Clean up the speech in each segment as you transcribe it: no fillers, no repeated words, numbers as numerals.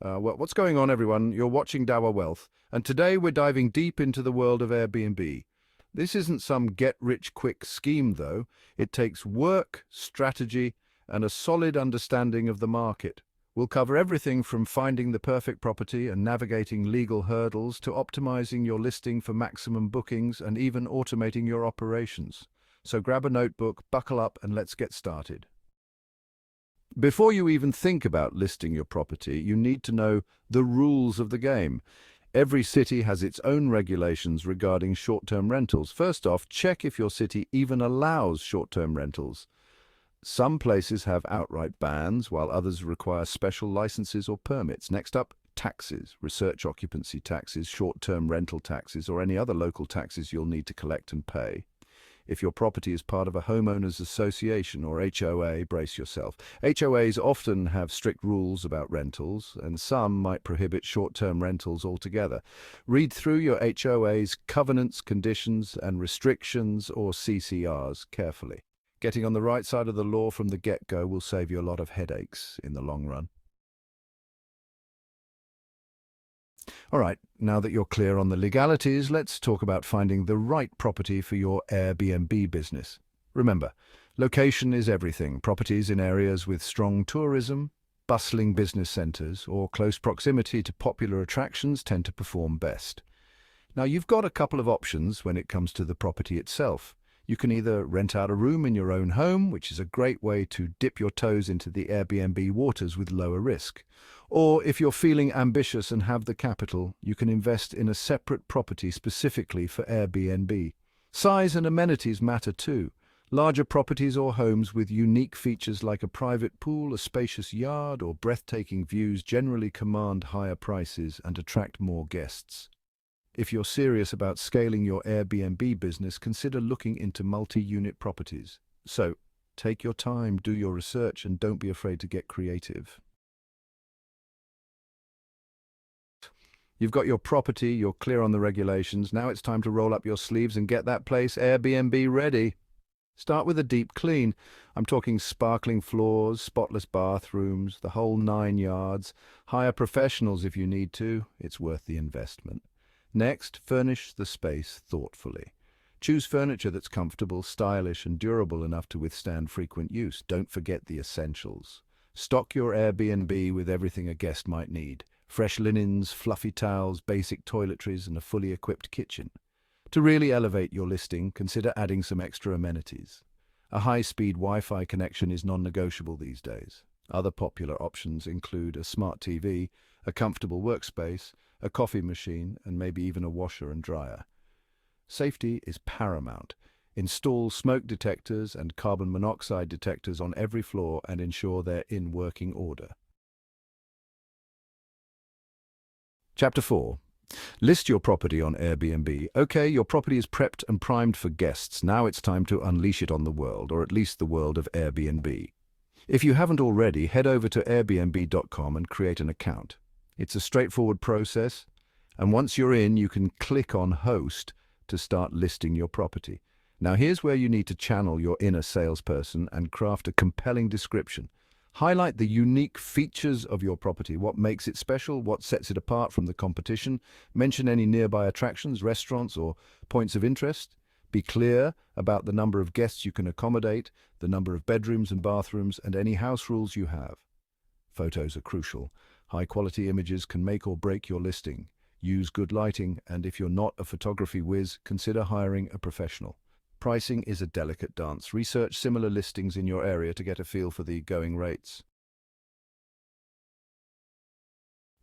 What's going on, everyone? You're watching Dawah-wealth, and today we're diving deep into the world of Airbnb. This isn't some get-rich-quick scheme, though. It takes work, strategy, and a solid understanding of the market. We'll cover everything from finding the perfect property and navigating legal hurdles to optimizing your listing for maximum bookings and even automating your operations. So grab a notebook, buckle up, and let's get started. Before you even think about listing your property, you need to know the rules of the game. Every city has its own regulations regarding short-term rentals. First off, check if your city even allows short-term rentals. Some places have outright bans, while others require special licenses or permits. Next up, taxes. Research occupancy taxes, short-term rental taxes, or any other local taxes you'll need to collect and pay. If your property is part of a homeowners association or HOA, brace yourself. HOAs often have strict rules about rentals, and some might prohibit short-term rentals altogether. Read through your HOA's covenants, conditions, and restrictions, or CCRs, carefully. Getting on the right side of the law from the get-go will save you a lot of headaches in the long run. All right, now that you're clear on the legalities, let's talk about finding the right property for your Airbnb business. Remember, location is everything. Properties in areas with strong tourism, bustling business centers, or close proximity to popular attractions tend to perform best. Now, you've got a couple of options when it comes to the property itself. You can either rent out a room in your own home, which is a great way to dip your toes into the Airbnb waters with lower risk. Or if you're feeling ambitious and have the capital, you can invest in a separate property specifically for Airbnb. Size and amenities matter too. Larger properties or homes with unique features like a private pool, a spacious yard, or breathtaking views generally command higher prices and attract more guests. If you're serious about scaling your Airbnb business, consider looking into multi-unit properties. So, take your time, do your research, and don't be afraid to get creative. You've got your property, you're clear on the regulations. Now it's time to roll up your sleeves and get that place Airbnb ready. Start with a deep clean. I'm talking sparkling floors, spotless bathrooms, the whole 9 yards. Hire professionals if you need to. It's worth the investment. Next, furnish the space thoughtfully. Choose furniture that's comfortable, stylish, and durable enough to withstand frequent use. Don't forget the essentials. Stock your Airbnb with everything a guest might need. Fresh linens, fluffy towels, basic toiletries, and a fully equipped kitchen. To really elevate your listing, consider adding some extra amenities. A high-speed Wi-Fi connection is non-negotiable these days. Other popular options include a smart TV, a comfortable workspace, a coffee machine, and maybe even a washer and dryer. Safety is paramount. Install smoke detectors and carbon monoxide detectors on every floor and ensure they're in working order. Chapter 4. List your property on Airbnb. Okay, your property is prepped and primed for guests. Now it's time to unleash it on the world, or at least the world of Airbnb. If you haven't already, head over to airbnb.com and create an account. It's a straightforward process, and once you're in, you can click on Host to start listing your property. Now here's where you need to channel your inner salesperson and craft a compelling description. Highlight the unique features of your property, what makes it special, what sets it apart from the competition. Mention any nearby attractions, restaurants, or points of interest. Be clear about the number of guests you can accommodate, the number of bedrooms and bathrooms, and any house rules you have. Photos are crucial. High-quality images can make or break your listing. Use good lighting, and if you're not a photography whiz, consider hiring a professional. Pricing is a delicate dance. Research similar listings in your area to get a feel for the going rates.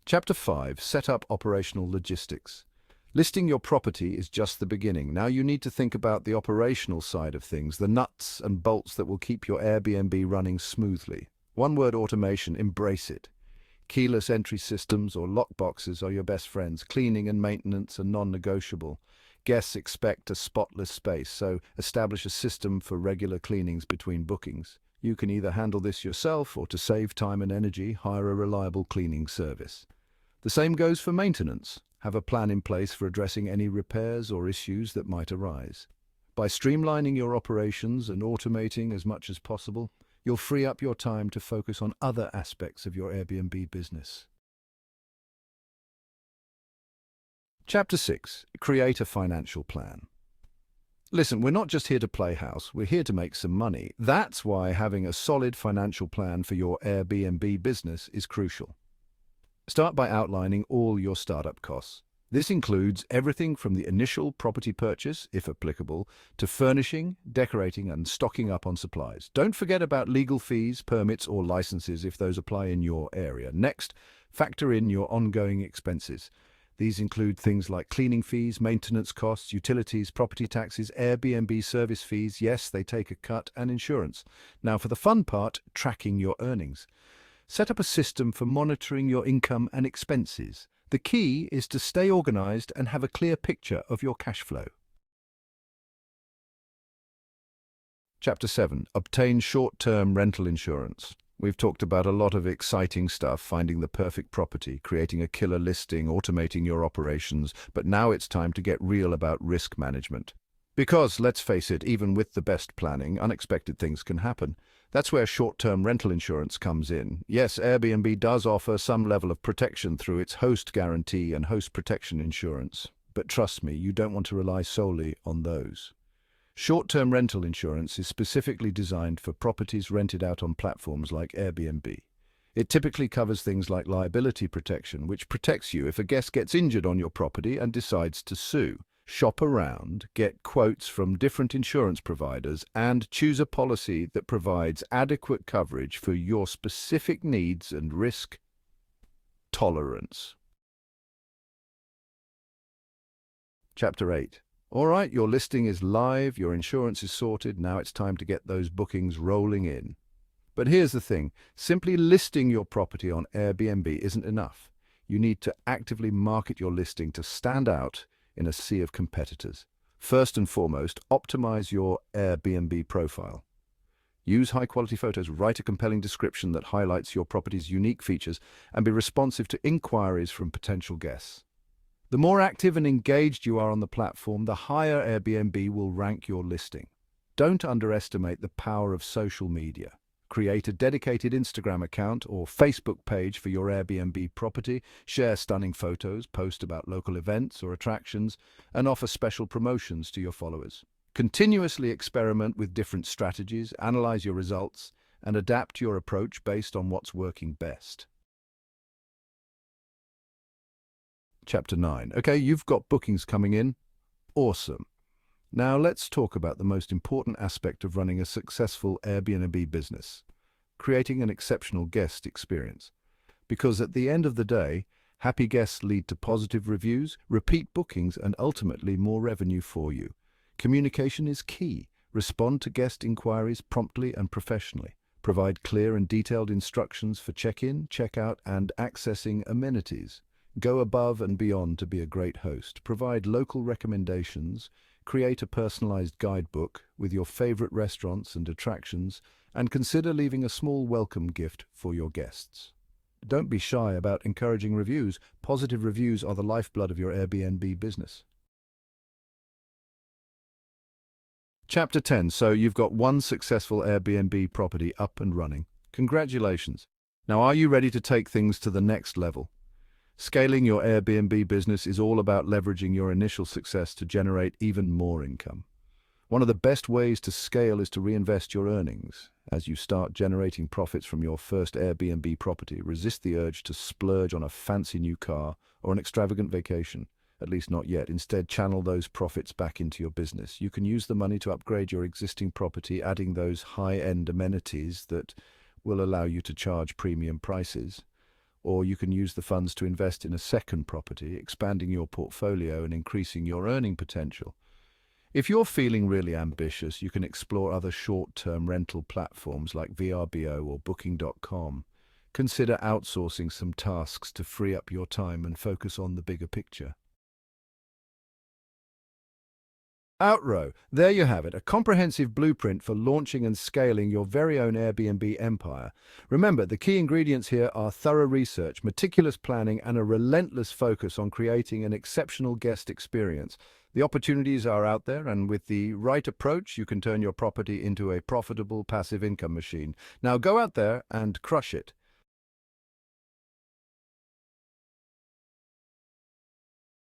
Chapter 5. Set up operational logistics. Listing your property is just the beginning. Now you need to think about the operational side of things, the nuts and bolts that will keep your Airbnb running smoothly. One word: automation. Embrace it. Keyless entry systems or lockboxes are your best friends. Cleaning and maintenance are non-negotiable. Guests expect a spotless space, so establish a system for regular cleanings between bookings. You can either handle this yourself or, to save time and energy, hire a reliable cleaning service. The same goes for maintenance. Have a plan in place for addressing any repairs or issues that might arise. By streamlining your operations and automating as much as possible, you'll free up your time to focus on other aspects of your Airbnb business. Chapter 6. Create a financial plan. Listen, we're not just here to play house, we're here to make some money. That's why having a solid financial plan for your Airbnb business is crucial. Start by outlining all your startup costs. This includes everything from the initial property purchase, if applicable, to furnishing, decorating, and stocking up on supplies. Don't forget about legal fees, permits, or licenses if those apply in your area. Next, factor in your ongoing expenses. These include things like cleaning fees, maintenance costs, utilities, property taxes, Airbnb service fees, yes, they take a cut, and insurance. Now for the fun part, tracking your earnings. Set up a system for monitoring your income and expenses. The key is to stay organized and have a clear picture of your cash flow. Chapter 7. Obtain short-term rental insurance. We've talked about a lot of exciting stuff, finding the perfect property, creating a killer listing, automating your operations, but now it's time to get real about risk management. Because, let's face it, even with the best planning, unexpected things can happen. That's where short-term rental insurance comes in. Yes, Airbnb does offer some level of protection through its host guarantee and host protection insurance. But trust me, you don't want to rely solely on those. Short-term rental insurance is specifically designed for properties rented out on platforms like Airbnb. It typically covers things like liability protection, which protects you if a guest gets injured on your property and decides to sue. Shop around, get quotes from different insurance providers, and choose a policy that provides adequate coverage for your specific needs and risk tolerance. Chapter 8. All right, your listing is live, your insurance is sorted, now it's time to get those bookings rolling in. But here's the thing, simply listing your property on Airbnb isn't enough. You need to actively market your listing to stand out in a sea of competitors. First and foremost, optimize your Airbnb profile. Use high-quality photos, write a compelling description that highlights your property's unique features, and be responsive to inquiries from potential guests. The more active and engaged you are on the platform, the higher Airbnb will rank your listing. Don't underestimate the power of social media. Create a dedicated Instagram account or Facebook page for your Airbnb property, share stunning photos, post about local events or attractions, and offer special promotions to your followers. Continuously experiment with different strategies, analyze your results, and adapt your approach based on what's working best. Chapter 9. Okay, you've got bookings coming in. Awesome. Now let's talk about the most important aspect of running a successful Airbnb business, creating an exceptional guest experience. Because at the end of the day, happy guests lead to positive reviews, repeat bookings, and ultimately more revenue for you. Communication is key. Respond to guest inquiries promptly and professionally. Provide clear and detailed instructions for check-in, check-out, and accessing amenities. Go above and beyond to be a great host. Provide local recommendations. Create a personalized guidebook with your favorite restaurants and attractions, and consider leaving a small welcome gift for your guests. Don't be shy about encouraging reviews. Positive reviews are the lifeblood of your Airbnb business. Chapter 10. So you've got one successful Airbnb property up and running. Congratulations. Now are you ready to take things to the next level? Scaling your Airbnb business is all about leveraging your initial success to generate even more income. One of the best ways to scale is to reinvest your earnings. As you start generating profits from your first Airbnb property, resist the urge to splurge on a fancy new car or an extravagant vacation. At least not yet. Instead, channel those profits back into your business. You can use the money to upgrade your existing property, adding those high-end amenities that will allow you to charge premium prices. Or you can use the funds to invest in a second property, expanding your portfolio and increasing your earning potential. If you're feeling really ambitious, you can explore other short-term rental platforms like VRBO or Booking.com. Consider outsourcing some tasks to free up your time and focus on the bigger picture. Outrow, there you have it, a comprehensive blueprint for launching and scaling your very own Airbnb empire. Remember, the key ingredients here are thorough research, meticulous planning, and a relentless focus on creating an exceptional guest experience. The opportunities are out there, and with the right approach, you can turn your property into a profitable passive income machine. Now go out there and crush it.